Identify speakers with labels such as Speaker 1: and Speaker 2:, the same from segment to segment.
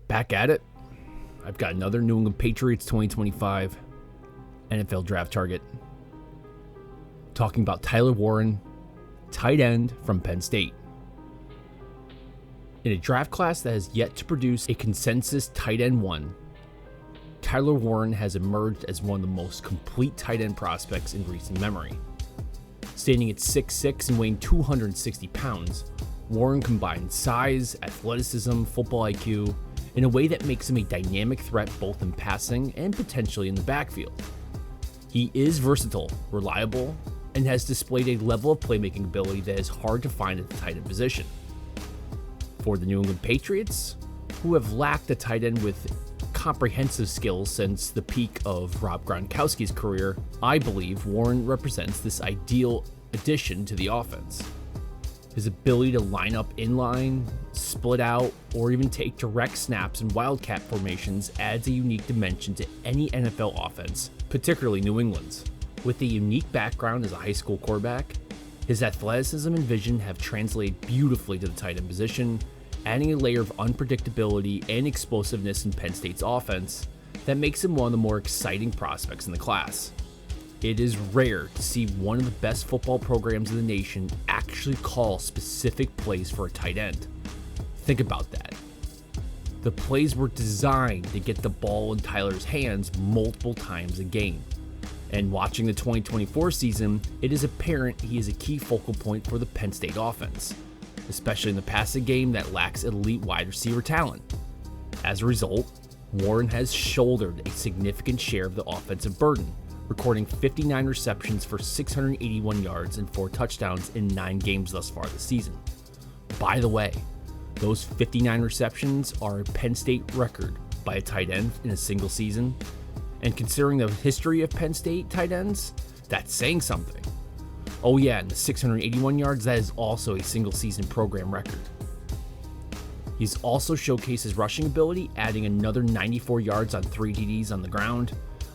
Speaker 1: Back at it, I've got another New England Patriots 2025 NFL draft target. Talking about Tyler Warren, tight end from Penn State. In a draft class that has yet to produce a consensus tight end one, Tyler Warren has emerged as one of the most complete tight end prospects in recent memory. Standing at 6'6" and weighing 260 pounds, Warren combines size, athleticism, football IQ in a way that makes him a dynamic threat both in passing and potentially in the backfield. He is versatile, reliable, and has displayed a level of playmaking ability that is hard to find at the tight end position. For the New England Patriots, who have lacked a tight end with comprehensive skills since the peak of Rob Gronkowski's career, I believe Warren represents this ideal addition to the offense. His ability to line up inline, split out, or even take direct snaps in wildcat formations adds a unique dimension to any NFL offense, particularly New England's. With a unique background as a high school quarterback, his athleticism and vision have translated beautifully to the tight end position, adding a layer of unpredictability and explosiveness in Penn State's offense that makes him one of the more exciting prospects in the class. It is rare to see one of the best football programs in the nation actually call specific plays for a tight end. Think about that. The plays were designed to get the ball in Tyler's hands multiple times a game. And watching the 2024 season, it is apparent he is a key focal point for the Penn State offense, especially in the passing game that lacks elite wide receiver talent. As a result, Warren has shouldered a significant share of the offensive burden, recording 59 receptions for 681 yards and 4 touchdowns in 9 games thus far this season. By the way, those 59 receptions are a Penn State record by a tight end in a single season, and considering the history of Penn State tight ends, that's saying something. Oh yeah, and the 681 yards, that is also a single season program record. He's also showcased his rushing ability, adding another 94 yards on 3 TDs on the ground,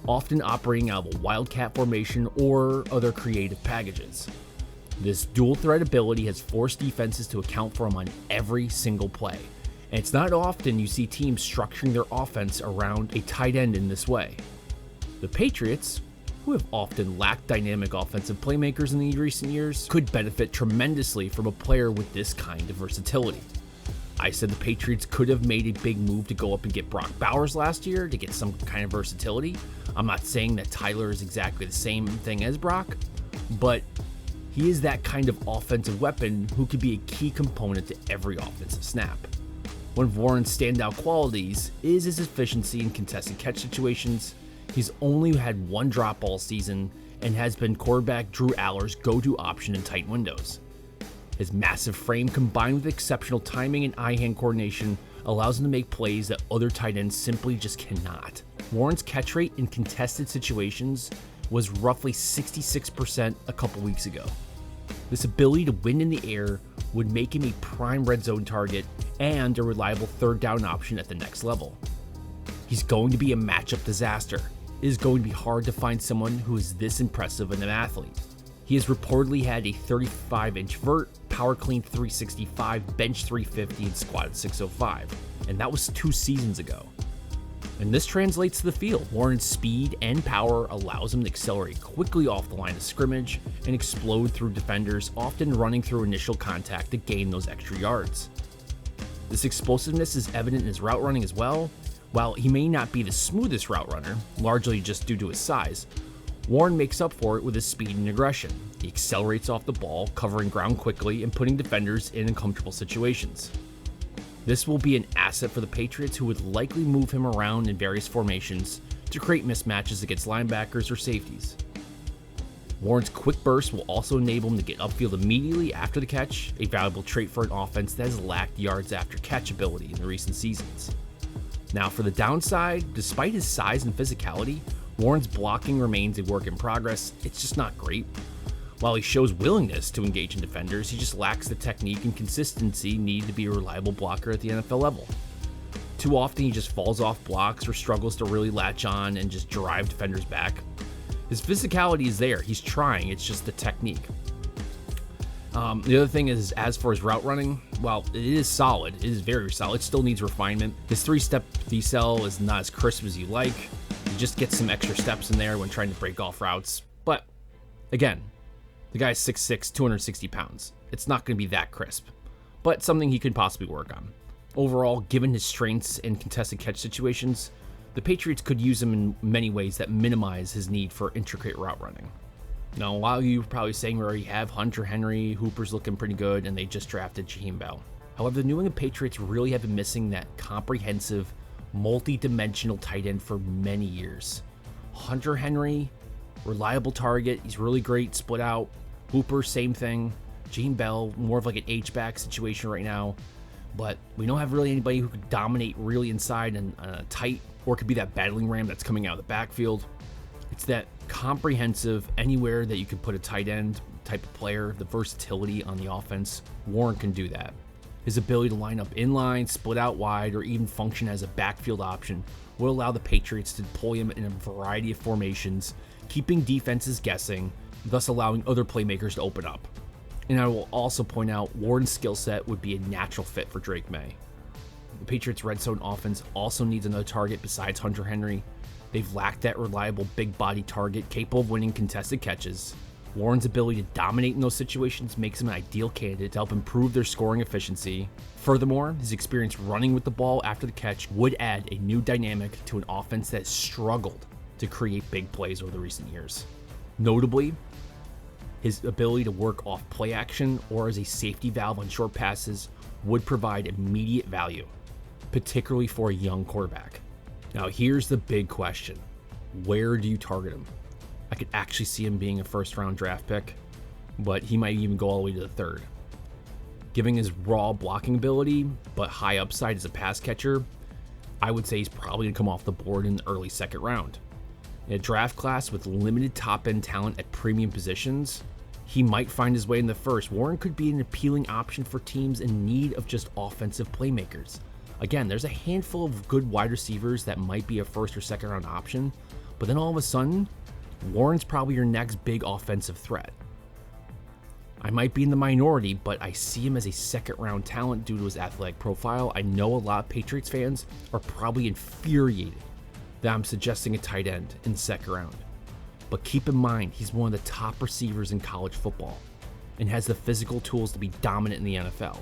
Speaker 1: often operating out of a wildcat formation or other creative packages. This dual threat ability has forced defenses to account for him on every single play, and it's not often you see teams structuring their offense around a tight end in this way. The Patriots, who have often lacked dynamic offensive playmakers in the recent years, could benefit tremendously from a player with this kind of versatility. I said the Patriots could have made a big move to go up and get Brock Bowers last year to get some kind of versatility. I'm not saying that Tyler is exactly the same thing as Brock, but he is that kind of offensive weapon who could be a key component to every offensive snap. One of Warren's standout qualities is his efficiency in contested catch situations. He's only had one drop all season and has been quarterback Drew Aller's go-to option in tight windows. His massive frame combined with exceptional timing and eye-hand coordination allows him to make plays that other tight ends simply just cannot. Warren's catch rate in contested situations was roughly 66% a couple weeks ago. This ability to win in the air would make him a prime red zone target and a reliable third down option at the next level. He's going to be a matchup disaster. It is going to be hard to find someone who is this impressive an athlete. He has reportedly had a 35-inch vert, power clean 365, bench 350, and squat 605, and that was 2 seasons ago. And this translates to the field. Warren's speed and power allows him to accelerate quickly off the line of scrimmage and explode through defenders, often running through initial contact to gain those extra yards. This explosiveness is evident in his route running as well. While he may not be the smoothest route runner, largely just due to his size, Warren makes up for it with his speed and aggression. He accelerates off the ball, covering ground quickly and putting defenders in uncomfortable situations. This will be an asset for the Patriots, who would likely move him around in various formations to create mismatches against linebackers or safeties. Warren's quick burst will also enable him to get upfield immediately after the catch, a valuable trait for an offense that has lacked yards after catch ability in the recent seasons. Now for the downside, despite his size and physicality, Warren's blocking remains a work in progress. It's just not great. While he shows willingness to engage in defenders, he just lacks the technique and consistency needed to be a reliable blocker at the NFL level. Too often he just falls off blocks or struggles to really latch on and just drive defenders back. His physicality is there, he's trying, it's just the technique. The other thing is, as for his route running, well, it is solid. It is very solid. It still needs refinement. His 3-step decel is not as crisp as you like. You just get some extra steps in there when trying to break off routes. But again, the guy's 6'6", 260 pounds. It's not going to be that crisp, but something he could possibly work on. Overall, given his strengths in contested catch situations, the Patriots could use him in many ways that minimize his need for intricate route running. Now, a lot of you are probably saying we already have Hunter Henry, Hooper's looking pretty good, and they just drafted Jaheim Bell. However, the New England Patriots really have been missing that comprehensive, multi-dimensional tight end for many years. Hunter Henry, reliable target, he's really great, split out. Hooper, same thing. Jaheim Bell, more of like an H-back situation right now. But we don't have really anybody who could dominate really inside and tight, or could be that battling ram that's coming out of the backfield. It's that comprehensive, anywhere that you can put a tight end type of player, the versatility on the offense. Warren can do that. His ability to line up inline, split out wide, or even function as a backfield option will allow the Patriots to deploy him in a variety of formations, keeping defenses guessing, thus allowing other playmakers to open up. And I will also point out Warren's skill set would be a natural fit for Drake May. The Patriots' red zone offense also needs another target besides Hunter Henry. They've lacked that reliable big body target capable of winning contested catches. Warren's ability to dominate in those situations makes him an ideal candidate to help improve their scoring efficiency. Furthermore, his experience running with the ball after the catch would add a new dynamic to an offense that has struggled to create big plays over the recent years. Notably, his ability to work off play action or as a safety valve on short passes would provide immediate value, particularly for a young quarterback. Now, here's the big question. Where do you target him? I could actually see him being a first-round draft pick, but he might even go all the way to the third. Given his raw blocking ability, but high upside as a pass catcher, I would say he's probably going to come off the board in the early second round. In a draft class with limited top-end talent at premium positions, he might find his way in the first. Warren could be an appealing option for teams in need of just offensive playmakers. Again, there's a handful of good wide receivers that might be a first or second round option, but then all of a sudden, Warren's probably your next big offensive threat. I might be in the minority, but I see him as a second round talent due to his athletic profile. I know a lot of Patriots fans are probably infuriated that I'm suggesting a tight end in the second round. But keep in mind, he's one of the top receivers in college football and has the physical tools to be dominant in the NFL.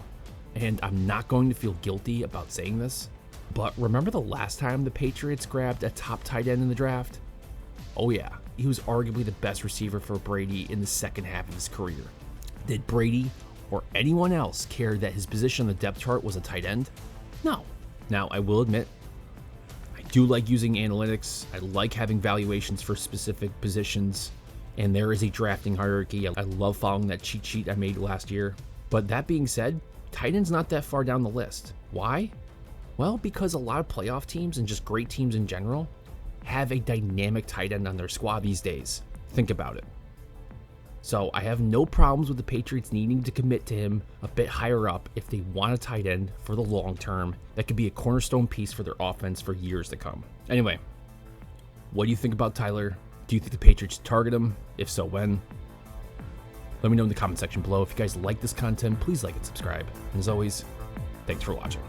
Speaker 1: And I'm not going to feel guilty about saying this, but remember the last time the Patriots grabbed a top tight end in the draft? Oh yeah, he was arguably the best receiver for Brady in the second half of his career. Did Brady or anyone else care that his position on the depth chart was a tight end? No. Now, I will admit, I do like using analytics. I like having valuations for specific positions, and there is a drafting hierarchy. I love following that cheat sheet I made last year. But that being said, tight end's not that far down the list. Why? Well, because a lot of playoff teams and just great teams in general have a dynamic tight end on their squad these days. Think about it. So I have no problems with the Patriots needing to commit to him a bit higher up if they want a tight end for the long term that could be a cornerstone piece for their offense for years to come. Anyway, what do you think about Tyler? Do you think the Patriots target him? If so, when? Let me know in the comment section below. If you guys like this content, please like and subscribe. And as always, thanks for watching.